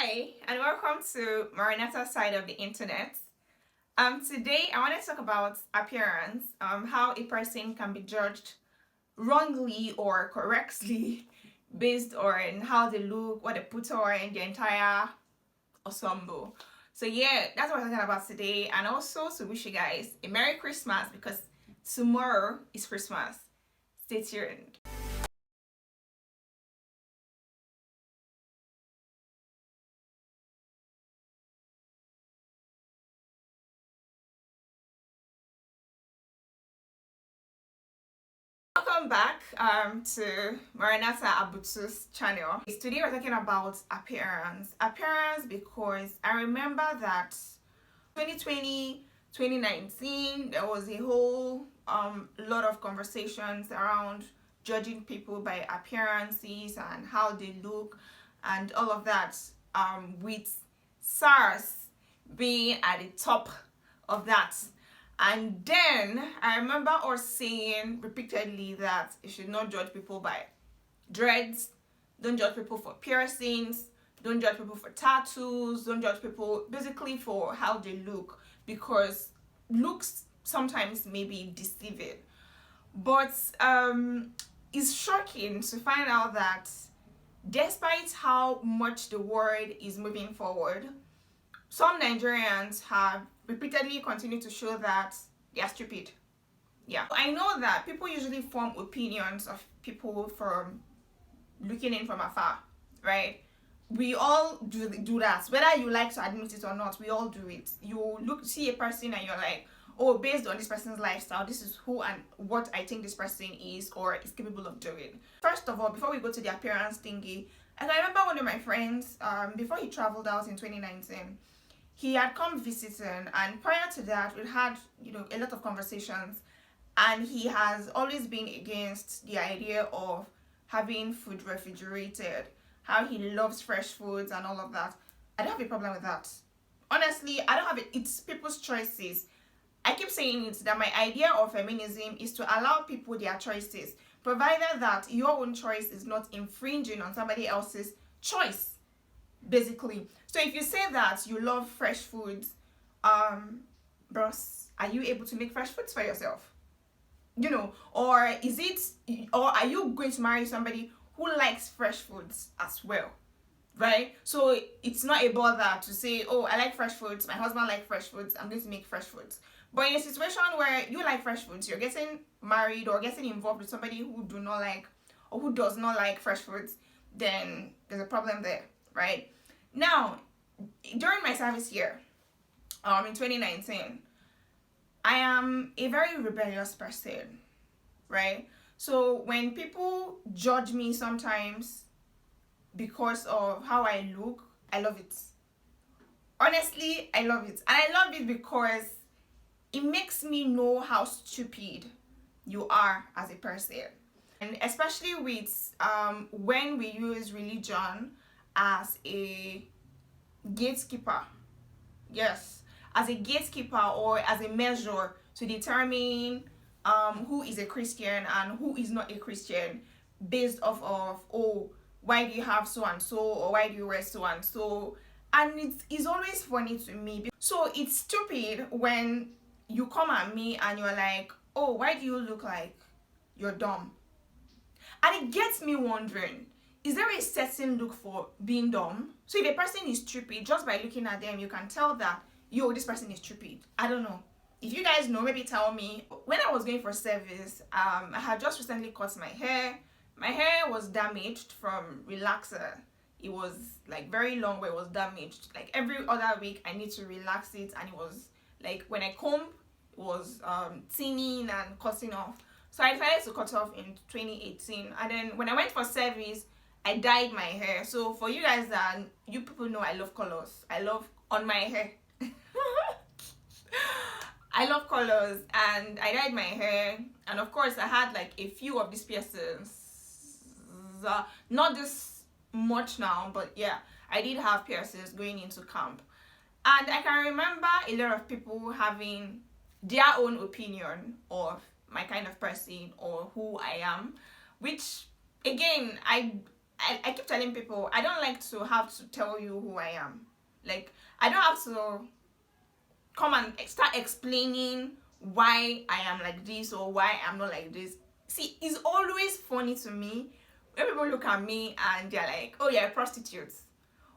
Hi, and welcome to Marinata's side of the internet. Today I want to talk about appearance, how a person can be judged wrongly or correctly based on how they look, what they put on, the entire ensemble. So yeah, that's what we're talking about today, and also to wish you guys a Merry Christmas because tomorrow is Christmas. Stay tuned. Welcome back to Maranatha Abutu's channel. Today we're talking about appearance. Appearance because I remember that 2020, 2019, there was a whole lot of conversations around judging people by appearances and how they look and all of that, with SARS being at the top of that. And then I remember us saying repeatedly that you should not judge people by dreads, don't judge people for piercings, don't judge people for tattoos, don't judge people basically for how they look, because looks sometimes may be deceiving. But it's shocking to find out that despite how much the world is moving forward, some Nigerians have repeatedly continued to show that they are stupid. Yeah, I know that people usually form opinions of people from looking in from afar, right? We all do that, whether you like to admit it or not. We all do it. You see a person and you're like, oh, based on this person's lifestyle, this is who and what I think this person is or is capable of doing. First of all, before we go to the appearance thingy, and I remember one of my friends, before he traveled out in 2019, he had come visiting, and prior to that we had a lot of conversations, and he has always been against the idea of having food refrigerated, how he loves fresh foods and all of that. I don't have a problem with that. Honestly, I don't have it. It's people's choices. I keep saying it that my idea of feminism is to allow people their choices, provided that your own choice is not infringing on somebody else's choice, basically. So if you say that you love fresh foods, bros, are you able to make fresh foods for yourself? Or is it, or are you going to marry somebody who likes fresh foods as well? Right? So it's not a bother to say, oh, I like fresh foods, my husband likes fresh foods, I'm going to make fresh foods. But in a situation where you like fresh foods, you're getting married or getting involved with somebody who do not like or who does not like fresh foods, then there's a problem there, right? Now, during my service year, in 2019, I am a very rebellious person, right? So when people judge me sometimes because of how I look, I love it. Honestly, I love it. And I love it because it makes me know how stupid you are as a person. And especially with when we use religion as a gatekeeper. Yes, as a gatekeeper or as a measure to determine who is a Christian and who is not a Christian, based off of, oh, why do you have so and so, or why do you wear so and so. And it's always funny to me. So it's stupid when you come at me and you're like, oh, why do you look like you're dumb? And it gets me wondering, is there a certain look for being dumb? So if a person is stupid, just by looking at them, you can tell that, yo, this person is stupid. I don't know. If you guys know, maybe tell me. When I was going for service, I had just recently cut my hair. My hair was damaged from relaxer. It was like very long where it was damaged. Like every other week, I need to relax it, and it was like when I comb, it was thinning and cutting off. So I decided to cut off in 2018, and then when I went for service, I dyed my hair. So for you guys that you people know, I love colors. I love on my hair. I love colors, and I dyed my hair, and of course I had like a few of these piercings. Not this much now, but yeah, I did have piercings going into camp. And I can remember a lot of people having their own opinion of my kind of person or who I am, which again, I keep telling people I don't like to have to tell you who I am. Like, I don't have to come and start explaining why I am like this or why I'm not like this. See, it's always funny to me when people look at me and they're like, oh, you're a prostitute.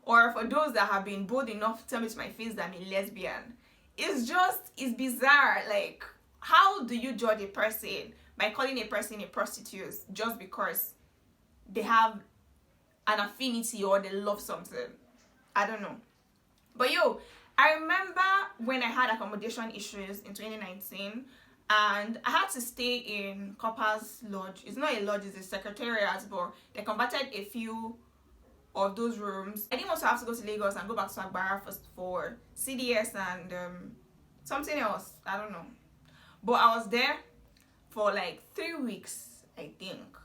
Or for those that have been bold enough to tell me to my face that I'm a lesbian. It's bizarre. Like, how do you judge a person by calling a person a prostitute just because they have an affinity or they love something? I don't know. But yo, I remember when I had accommodation issues in 2019 and I had to stay in Copper's Lodge. It's not a lodge, it's a secretariat, but they converted a few of those rooms. I didn't want to have to go to Lagos and go back to Agbara for CDS and something else. I don't know. But I was there for like 3 weeks, I think.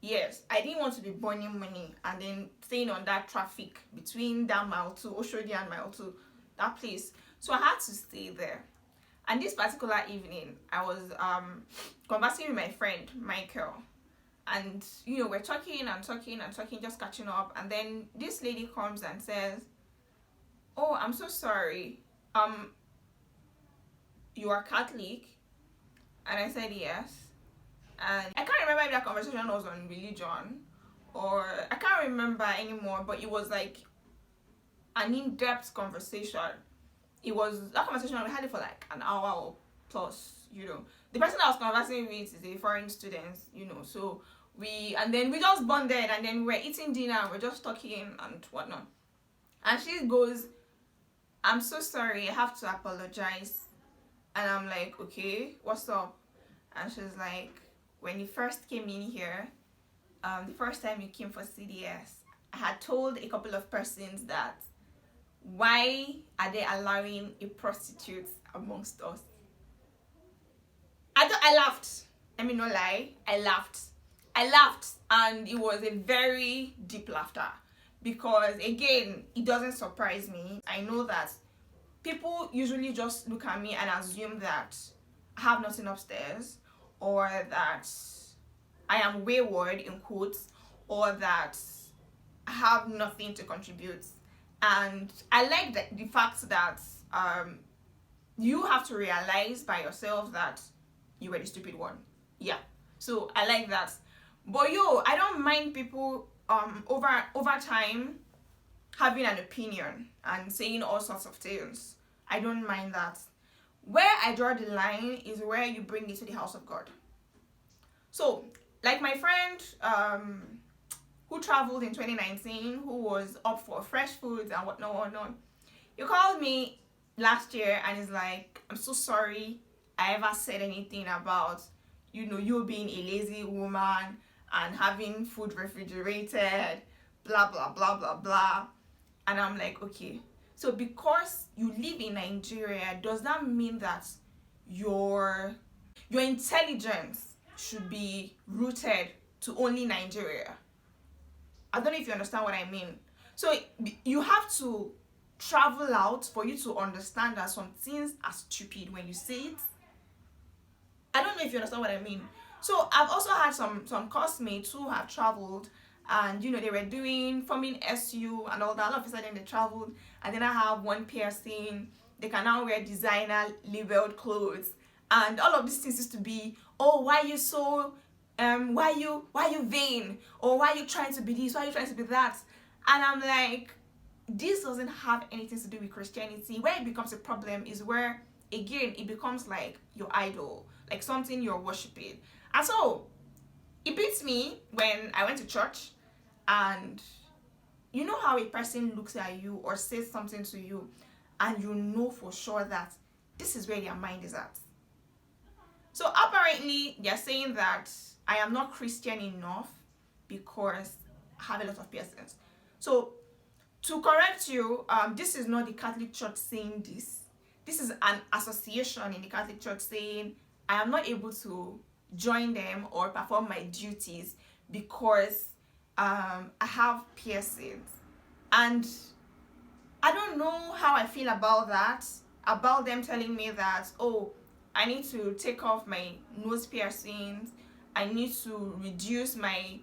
Yes, I didn't want to be burning money and then staying on that traffic between that mile 2, Oshodi and mile 2, that place. So I had to stay there. And this particular evening, I was conversing with my friend, Michael. And, we're talking and talking and talking, just catching up. And then this lady comes and says, oh, I'm so sorry. You are Catholic? And I said, yes. And I can't remember if that conversation was on religion or I can't remember anymore, but it was like an in-depth conversation. It was that conversation, we had it for like an hour or plus. The person I was conversing with is a foreign student, so we just bonded and then we were eating dinner and we're just talking and whatnot. And she goes, I'm so sorry, I have to apologize. And I'm like, okay, what's up? And she's like, when you first came in here, the first time you came for CDS, I had told a couple of persons that why are they allowing a prostitute amongst us? I laughed. Let me not lie. I laughed and it was a very deep laughter because again, it doesn't surprise me. I know that people usually just look at me and assume that I have nothing upstairs or that I am wayward in quotes or that I have nothing to contribute. And I like the fact that you have to realize by yourself that you were the stupid one. Yeah. So I like that. But I don't mind people over time having an opinion and saying all sorts of things. I don't mind that. Where I draw the line is where you bring it to the house of God. So, like my friend who traveled in 2019, who was up for fresh foods and whatnot. He called me last year and is like, I'm so sorry I ever said anything about, you being a lazy woman and having food refrigerated, blah, blah, blah, blah, blah. And I'm like, okay. So because you live in Nigeria, does that mean that your intelligence should be rooted to only Nigeria? I don't know if you understand what I mean. So you have to travel out for you to understand that some things are stupid when you say it. I don't know if you understand what I mean. So I've also had some classmates who have traveled and they were forming SU and all that. All of a sudden they traveled and then I have one piercing. They can now wear designer labeled clothes and all of these things used to be, oh, why you so why you vain, or why you trying to be this, why you trying to be that. And I'm like, this doesn't have anything to do with Christianity. Where it becomes a problem is where again it becomes like your idol, like something you're worshiping. And so it beats me when I went to church and you know how a person looks at you or says something to you and you know for sure that this is where their mind is at. So apparently they're saying that I am not Christian enough because I have a lot of piercings. So to correct you, this is not the Catholic Church saying this. This is an association in the Catholic Church saying I am not able to join them or perform my duties because I have piercings. And I don't know how I feel about that, about them telling me that, oh, I need to take off my nose piercings, I need to reduce my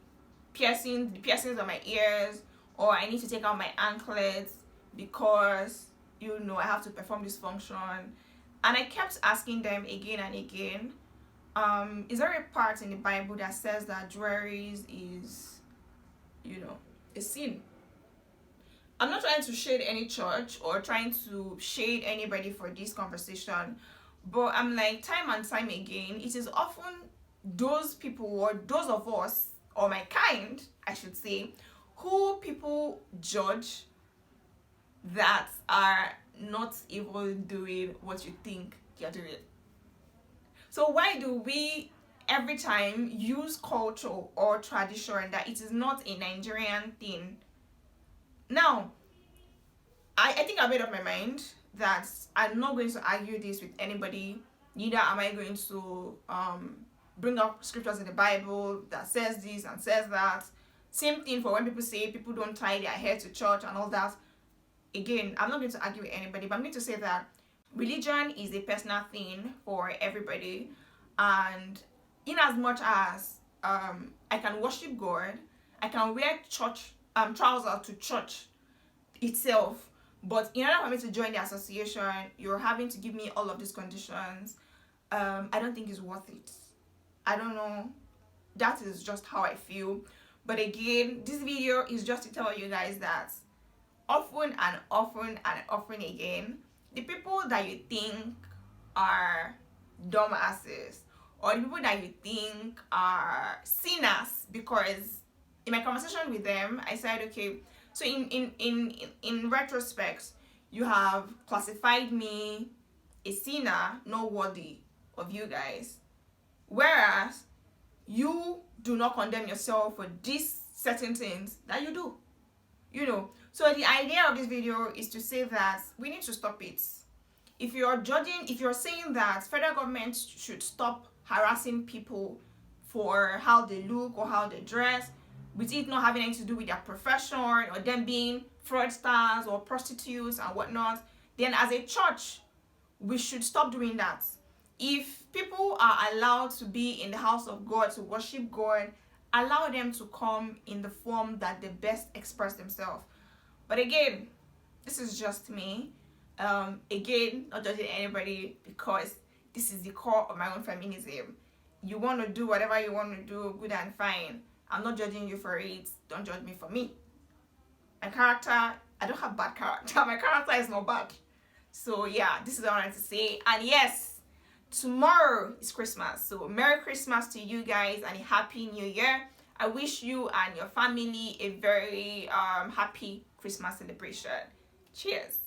piercings on my ears, or I need to take out my anklets because I have to perform this function. And I kept asking them again and again, is there a part in the Bible that says that jewelry is a sin? I'm not trying to shade any church or trying to shade anybody for this conversation, but I'm like, time and time again, it is often those people, or those of us, or my kind, I should say, who people judge that are not even doing what you think you're doing. So why do we every time use culture or tradition that it is not a Nigerian thing? Now, I think I made up my mind that I'm not going to argue this with anybody. Neither am I going to bring up scriptures in the Bible that says this and says that. Same thing for when people say people don't tie their hair to church and all that. Again, I'm not going to argue with anybody, but I'm going to say that religion is a personal thing for everybody. And in as much as I can worship God, I can wear church trousers to church itself, but in order for me to join the association, you're having to give me all of these conditions. I don't think it's worth it. I don't know. That is just how I feel. But again, this video is just to tell you guys that often and often and often again, the people that you think are dumbasses, or the people that you think are sinners, because in my conversation with them, I said, okay, so in retrospect, you have classified me a sinner, not worthy of you guys, whereas you do not condemn yourself for these certain things that you do. So the idea of this video is to say that we need to stop it. If you're saying that federal government should stop harassing people for how they look or how they dress, with it not having anything to do with their profession or them being fraudsters or prostitutes and whatnot, then as a church, we should stop doing that. If people are allowed to be in the house of God to worship God, allow them to come in the form that they best express themselves. But again, this is just me. Again, not judging anybody, because this is the core of my own feminism. You want to do whatever you want to do, good and fine. I'm not judging you for it. Don't judge me for me. My character, I don't have bad character. My character is not bad. So yeah, this is what I wanted to say. And yes, tomorrow is Christmas. So Merry Christmas to you guys and a Happy New Year. I wish you and your family a very happy Christmas celebration. Cheers.